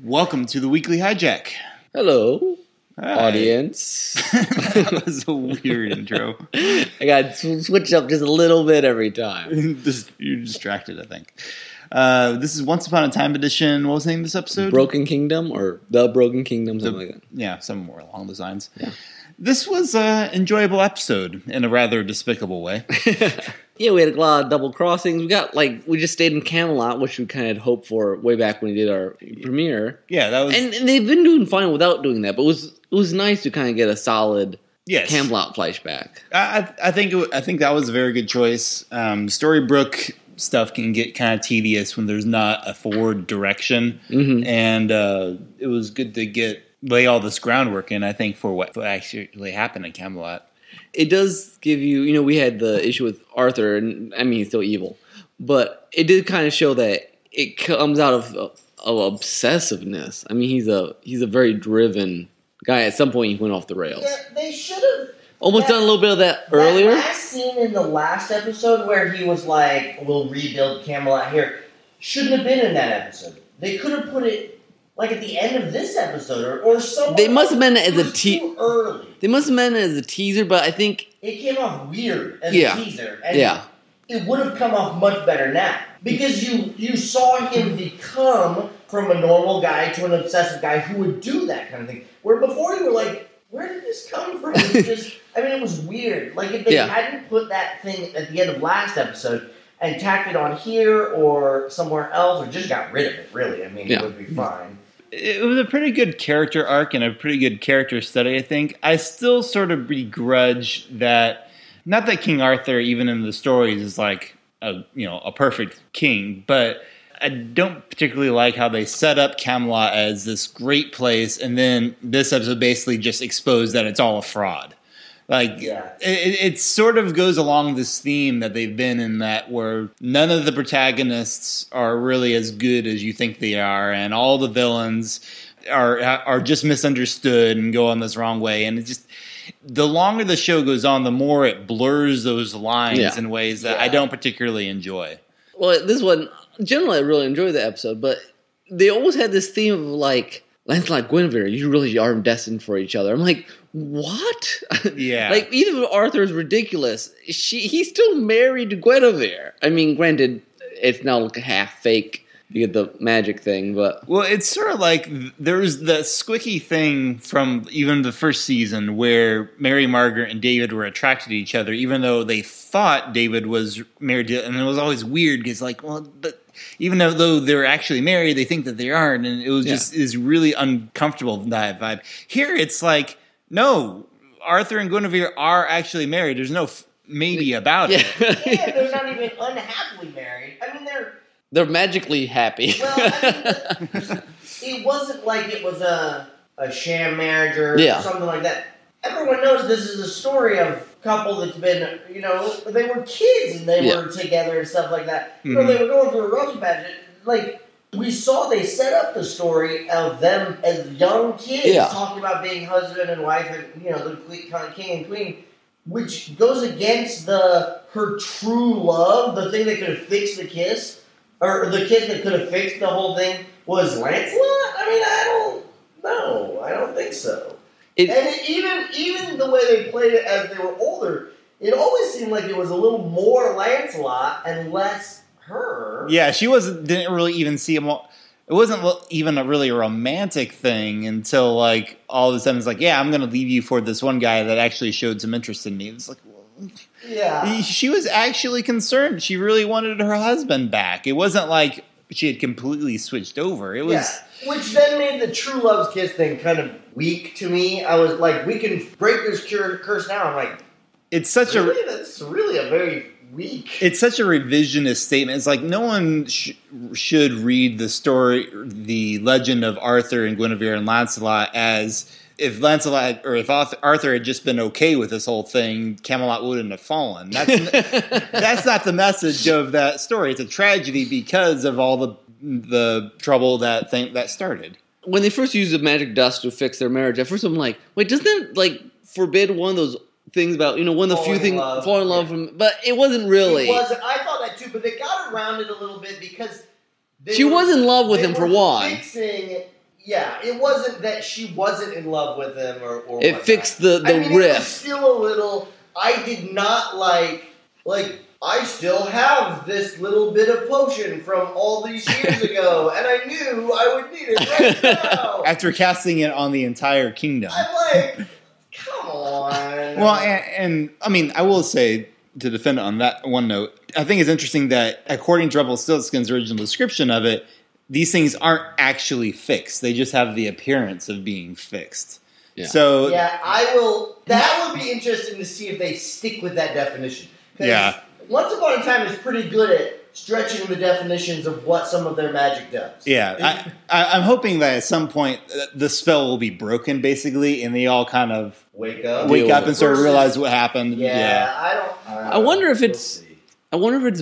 Welcome to the Weekly Hijack. Hello, Hi. audience. That was a weird intro. I got to switch up just a little bit every time. You're distracted, I think. This is Once Upon a Time edition. What was the name of this episode? Broken Kingdom or The Broken Kingdom, something like that. Yeah, somewhere along those lines. Yeah. This was an enjoyable episode in a rather despicable way. Yeah, we had a lot of double crossings. We just stayed in Camelot, which we kind of had hoped for way back when we did our premiere. Yeah, that was... And they've been doing fine without doing that, but it was nice to kind of get a solid Camelot flashback. I think that was a very good choice. Storybrooke stuff can get kind of tedious when there's not a forward direction, and it was good to lay all this groundwork in, I think, for what actually happened in Camelot. It does give you, we had the issue with Arthur, and I mean, he's still evil, but it did kind of show that it comes out of obsessiveness. I mean, he's a very driven guy. At some point, he went off the rails. Yeah, they should have almost done a little bit of that earlier. That last scene in the last episode where he was like, "We'll rebuild Camelot here," shouldn't have been in that episode. They could have put it like at the end of this episode or somewhere. They must have meant it as a too early. They must have meant it as a teaser, but I think it came off weird as a teaser. And it would have come off much better now. Because you saw him become from a normal guy to an obsessive guy who would do that kind of thing. Where before you were like, where did this come from? It was weird. Like if they hadn't put that thing at the end of last episode and tacked it on here or somewhere else or just got rid of it, really. I mean, it would be fine. It was a pretty good character arc and a pretty good character study, I think. I still sort of begrudge that, not that King Arthur, even in the stories, is like a perfect king, but I don't particularly like how they set up Camelot as this great place, and then this episode basically just exposed that it's all a fraud. It sort of goes along this theme that they've been in, that where none of the protagonists are really as good as you think they are, and all the villains are just misunderstood and go on this wrong way. And it just, the longer the show goes on, the more it blurs those lines in ways that I don't particularly enjoy. Well, this one, generally I really enjoyed the episode, but they always had this theme of like, Lancelot, Guinevere, you really are destined for each other. I'm like, what? Yeah. Like, even if Arthur's ridiculous, he's still married to Guinevere. I mean, granted, it's now like a half fake. You get the magic thing, but... Well, it's sort of like there's the squicky thing from even the first season where Mary Margaret and David were attracted to each other, even though they thought David was married to... And it was always weird because, like, well, but... Even though they're actually married, they think that they aren't, and it was just is really uncomfortable, that vibe. Here, it's like, no, Arthur and Guinevere are actually married. There's no maybe about it. Yeah, they're not even unhappily married. I mean, they're magically happy. Well, I mean, it wasn't like it was a sham marriage or something like that. Everyone knows this is a story of a couple that's been, they were kids and they were together and stuff like that. They were going through a rough patch. Like, we saw they set up the story of them as young kids talking about being husband and wife and, the king and queen, which goes against her true love, the thing that could have fixed the kiss, or the kiss that could have fixed the whole thing was Lancelot? I mean, I don't think so. Even the way they played it as they were older, it always seemed like it was a little more Lancelot and less her. Yeah, she didn't really even see him. It wasn't even really a romantic thing until like all of a sudden it's like, yeah, I'm going to leave you for this one guy that actually showed some interest in me. It's like, well, she was actually concerned. She really wanted her husband back. It wasn't like she had completely switched over. It was. Which then made the true love's kiss thing kind of weak to me. I was like, we can break this curse now. I'm like, that's really a very weak. It's such a revisionist statement. It's like no one should read the story, the legend of Arthur and Guinevere and Lancelot as if Lancelot or if Arthur had just been okay with this whole thing, Camelot wouldn't have fallen. That's not the message of that story. It's a tragedy because of all the trouble that started. When they first used the magic dust to fix their marriage, at first I'm like, wait, doesn't that like forbid one of those things about, one of the few things, fall in love from, but it wasn't really. It wasn't. I thought that too, but they got around it a little bit because she was in love with him for one. Fixing it wasn't that she wasn't in love with him or it whatnot. fixed the rift. rift. It was still a little. I did not like. I still have this little bit of potion from all these years ago, and I knew I would need it right now. After casting it on the entire kingdom. I'm like, come on. Well, and I mean, I will say, to defend it on that one note, I think it's interesting that according to Rumpelstiltskin's original description of it, these things aren't actually fixed. They just have the appearance of being fixed. Yeah. So I will. That would be interesting to see if they stick with that definition. Yeah. Once Upon a Time is pretty good at stretching the definitions of what some of their magic does. Yeah, I'm hoping that at some point the spell will be broken, basically, and they all kind of wake up and sort of realize what happened. Yeah. I wonder if it's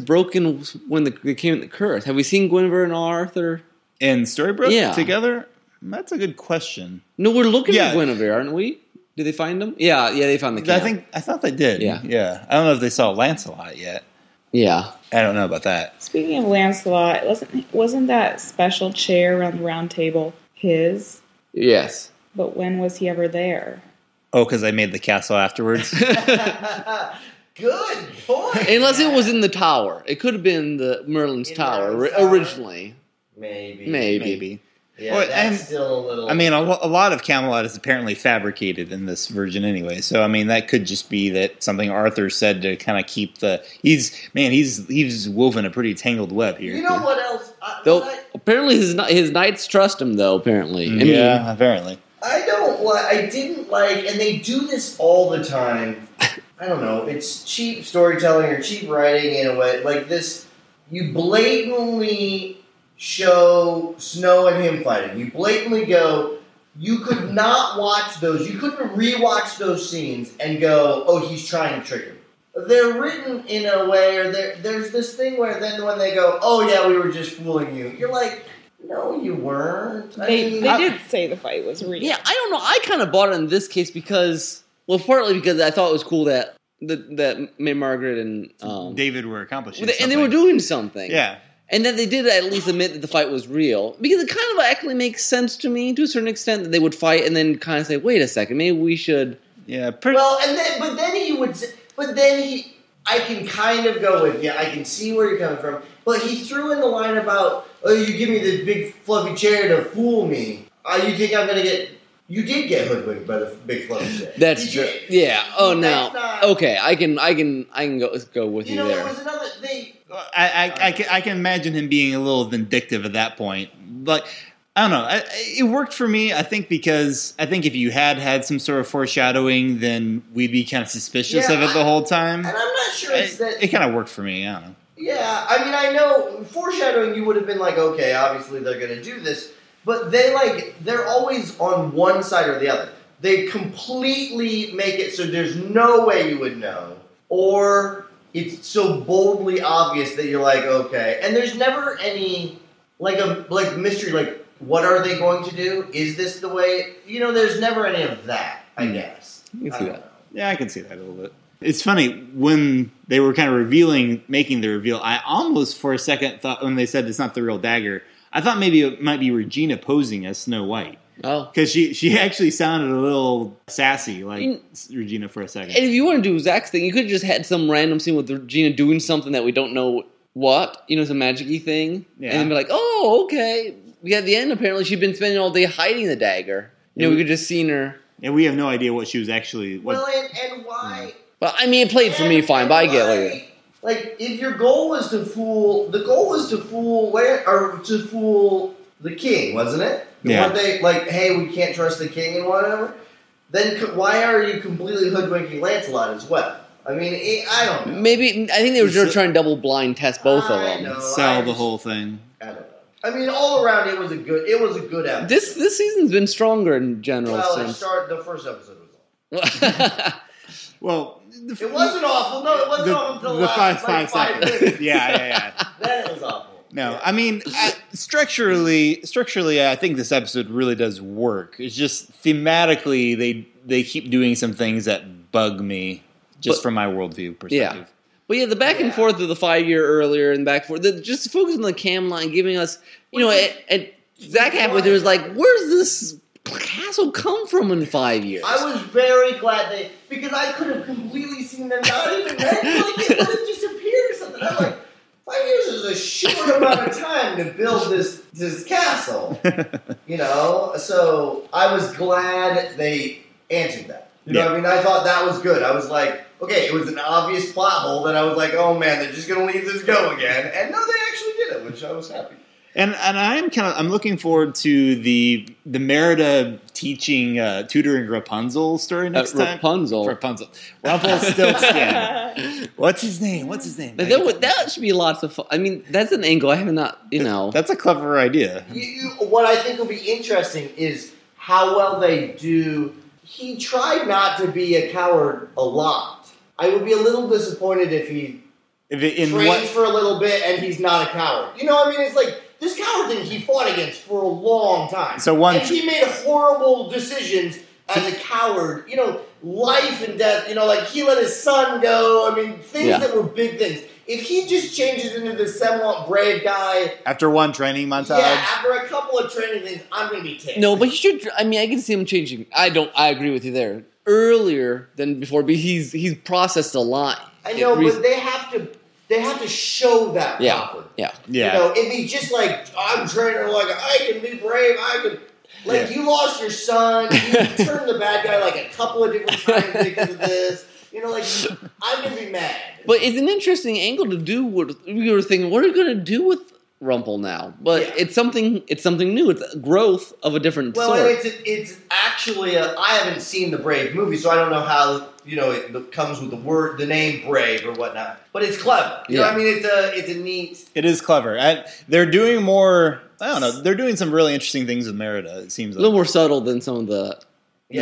broken when they came in the curse. Have we seen Guinevere and Arthur in Storybrooke together? That's a good question. No, we're looking for Guinevere, aren't we? Did they find them? Yeah, they found the camp. I thought they did. Yeah. I don't know if they saw Lancelot yet. Yeah. I don't know about that. Speaking of Lancelot, wasn't that special chair around the round table his? Yes. But when was he ever there? Oh, because I made the castle afterwards. Good point. Unless it was in the tower. It could have been the Merlin's tower originally. Maybe. Yeah, well, that's still a little... I mean, a lot of Camelot is apparently fabricated in this version anyway. So, I mean, that could just be that something Arthur said to kind of keep the... He's woven a pretty tangled web here. You know what else? Apparently his knights trust him, though, apparently. Apparently. I didn't like... And they do this all the time. I don't know. It's cheap storytelling or cheap writing in a way. Like this, you blatantly... show Snow and him fighting. You blatantly go, you could not watch those, you couldn't rewatch those scenes and go, oh, he's trying to trick him. They're written in a way, or there's this thing where then when they go, oh yeah, we were just fooling you, you're like, no, you weren't. They did say the fight was real. Yeah, I don't know. I kind of bought it in this case because, partly because I thought it was cool that May Margaret and David were accomplishing and they were doing something. Yeah. And that they did at least admit that the fight was real. Because it kind of actually makes sense to me, to a certain extent, that they would fight and then kind of say, wait a second, maybe we should... Yeah, I can kind of go with, I can see where you're coming from, but he threw in the line about, oh, you give me this big fluffy chair to fool me. You think I'm going to get... You did get hoodwinked by the big fluffy chair. That's true. Yeah. Oh, no. Okay, I can go with you there. There was another thing... I can imagine him being a little vindictive at that point. But I don't know. It worked for me, I think, because I think if you had some sort of foreshadowing, then we'd be kind of suspicious of it the whole time. And I'm not sure it's that... It kind of worked for me, I don't know. Yeah, I mean, I know foreshadowing you would have been like, okay, obviously they're going to do this. But they're always on one side or the other. They completely make it so there's no way you would know. Or... it's so boldly obvious that you're like, okay. And there's never any, like mystery, like, what are they going to do? Is this the way? There's never any of that, I guess. You can see that. Yeah, I can see that a little bit. It's funny, when they were kind of making the reveal, I almost for a second thought, when they said it's not the real dagger, I thought maybe it might be Regina posing as Snow White. Oh. Because she actually sounded a little sassy, like Regina, for a second. And if you want to do Zach's thing, you could have just had some random scene with Regina doing something that we don't know what, some magic-y thing. Yeah. And then be like, oh, okay. Yeah, at the end, apparently, she'd been spending all day hiding the dagger. We could have just seen her. And we have no idea what she was actually... Well, and why... Well, I mean, it played for me fine, but I get it. Like, if your goal was to fool... The goal was to fool the king, wasn't it? Yeah. Weren't they like, hey, we can't trust the king and whatever? Then why are you completely hoodwinking Lancelot as well? I mean, I don't know. Maybe, I think they were just trying to double blind test both of them. Sell the whole thing. I don't know. I mean, all around, it was a good episode. This season's been stronger in general. Well, the first episode was awful. Well, it wasn't awful. No, it wasn't awful until the last 5 seconds. Yeah. Then it was awful. No, yeah. I mean, structurally, I think this episode really does work. It's just thematically, they keep doing some things that bug me, from my worldview perspective. Yeah. But yeah, the back and forth of the 5 year earlier and back and forth, just focusing on the Camelot and giving us, Zach halfway through was like, where's this castle come from in 5 years? I was very glad because I could have completely seen them not even there. Like, it would have disappeared or something. I'm like, 5 years is a short amount of time to build this castle. So I was glad they answered that. You know what I mean? I thought that was good. I was like, okay, it was an obvious plot hole, and I was like, oh man, they're just going to leave this go again. And no, they actually did it, which I was happy. And I'm looking forward to the Merida tutoring Rapunzel story next time. Rapunzel. Rumpelstiltskin. What's his name? That should be lots of fun. I mean, that's an angle I have not, That's a clever idea. What I think will be interesting is how well they do. He tried not to be a coward a lot. I would be a little disappointed if he trains for a little bit and he's not a coward. You know what I mean? It's like, this coward thing he fought against for a long time. And he made horrible decisions as a coward. Life and death. Like he let his son go. I mean, things that were big things. If he just changes into this somewhat brave guy... After one training montage? Yeah, after a couple of training things, I'm going to be ticked. No, but he should... I mean, I can see him changing. I agree with you there. Earlier than before, but he's processed a lot. I know, but they have to show that properly. Yeah. If he's just like, I'm training like, I can be brave, you lost your son, you turned the bad guy like a couple of different times because of this. I'm going to be mad. But it's an interesting angle to do what we were thinking, what are we going to do with Rumple now? But it's something new. It's a growth of a different sort. Well, it's actually I haven't seen the Brave movie, so I don't know how, it comes with the name Brave or whatnot. But it's clever. You know what I mean? It's a neat... It is clever. They're doing more... I don't know. They're doing some really interesting things with Merida, it seems like. A little more subtle than some of the...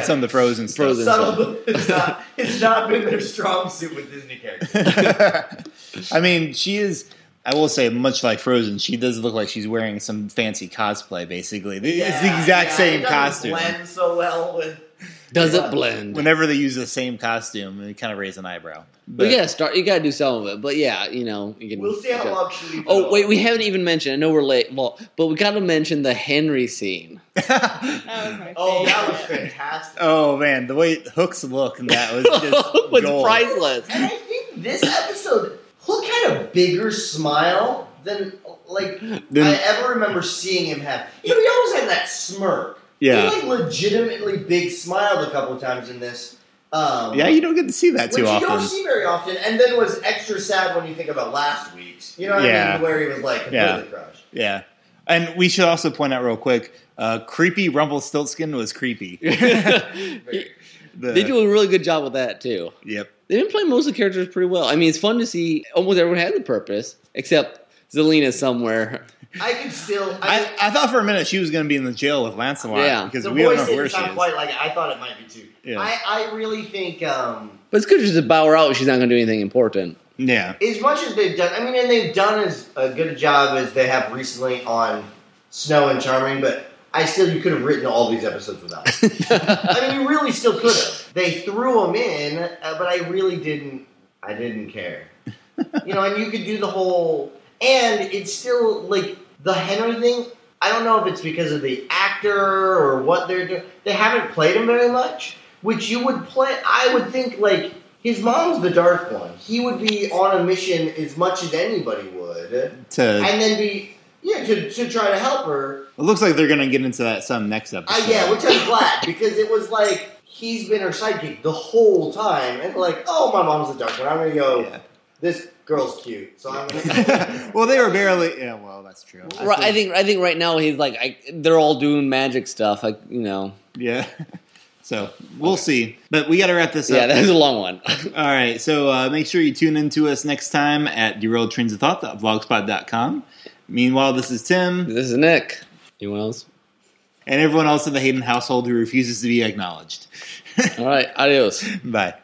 some of the Frozen stuff. Subtle, but it's not been their strong suit with Disney characters. I mean, she is... I will say, much like Frozen, she does look like she's wearing some fancy cosplay, basically. It's the exact same costume. It doesn't blend so well with... Does it blend? Whenever they use the same costume, it kind of raise an eyebrow. But you got to do some of it. But you can... We'll see how long she leaves. Oh, wait, we haven't even mentioned, I know we're late, but we got to mention the Henry scene. That was my favorite. Oh, that was fantastic. Oh, man, the way Hook's look in that was just was gold. priceless. And I think this episode, Hook had a bigger smile than I ever remember seeing him have. He always had that smirk. Yeah. He legitimately big smiled a couple of times in this. You don't get to see that too often. Which you don't see very often, and then was extra sad when you think about last week's. You know what I mean? Where he was completely crushed. Yeah. And we should also point out real quick, creepy Rumpelstiltskin was creepy. They do a really good job with that, too. Yep. They've been playing most of the characters pretty well. I mean, it's fun to see almost everyone has a purpose, except Zelina somewhere. I could still... I thought for a minute she was going to be in the jail with Lancelot. Yeah. Because the we don't voice know where didn't she sound is. quite like it. I thought it might be, too. Yeah. I really think... But it's good just to bow her out. She's not going to do anything important. Yeah. As much as they've done... I mean, and they've done as a good a job as they have recently on Snow and Charming, but you could have written all these episodes without it. I mean, you really still could have. They threw them in, but I really didn't... I didn't care. And you could do the whole... And it's still, the Henry thing, I don't know if it's because of the actor or what they're doing. They haven't played him very much, which you would play... I would think, his mom's the Dark One. He would be on a mission as much as anybody would. And then be... Yeah, to try to help her. It looks like they're going to get into that some next episode. Which I'm glad, because it was he's been her sidekick the whole time, and oh, my mom's the Dark One. I'm going to go, this girl's cute, so I'm going to... Well, they were barely... Yeah, well, that's true. I think right now he's they're all doing magic stuff, Yeah. So, we'll see. But we got to wrap this up. Yeah, that was a long one. All right, so make sure you tune in to us next time at Derailed Trains of Thought, vlogspot.com. Meanwhile, this is Tim. This is Nick. Anyone else? And everyone else in the Hayden household who refuses to be acknowledged. All right, adios. Bye.